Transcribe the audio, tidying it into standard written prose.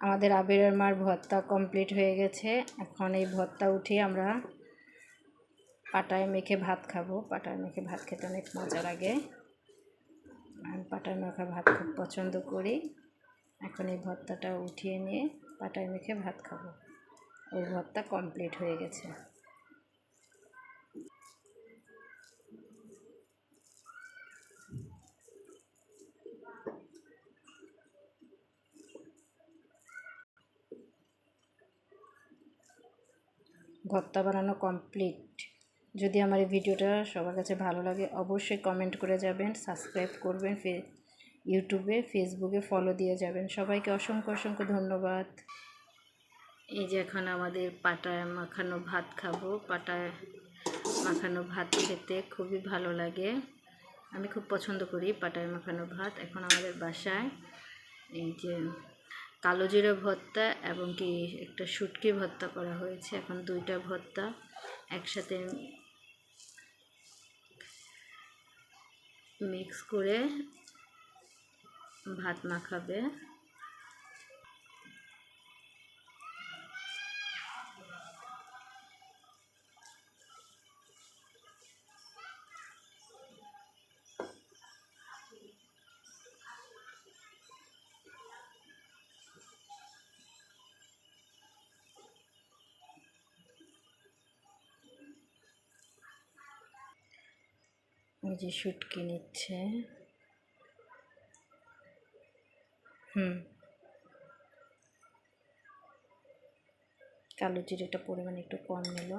আমাদের আবিরের মার ভর্তা কমপ্লিট হয়ে গেছে। এখন এই ভর্তা উঠিয়ে আমরা পাটায় মেখে ভাত খাবো। পাটায় মেখে ভাত খেতে অনেক মজা লাগে। আমি পাটায় মাখা ভাত খুব পছন্দ করি। এখন এই ভর্তাটা উঠিয়ে নিয়ে পাটায় মেখে ভাত খাবো। ওই ভর্তা কমপ্লিট হয়ে গেছে। ভর্তা বানানো কমপ্লিট। যদি আমার এই ভিডিওটা সবার কাছে ভালো লাগে অবশ্যই কমেন্ট করে যাবেন, সাবস্ক্রাইব করবেন, ইউটিউবে ফেসবুকে ফলো দিয়ে যাবেন। সবাইকে অসংখ্য অসংখ্য ধন্যবাদ। এই যে এখন আমাদের পাটায় মাখানো ভাত খাবো। পাটায় মাখানো ভাত খেতে খুবই ভালো লাগে। আমি খুব পছন্দ করি পাটায় মাখানো ভাত। এখন আমাদের বাসায় এই যে কালো জিরা ভর্তা এবং কি একটা শুটকি ভর্তা করা হয়েছে। এখন দুইটা ভর্তা একসাথে মিক্স করে ভাত মাখাবে। এই যে শুটকি নিচ্ছে। কালো জিরাটা পরিমাণ একটু কম নিল।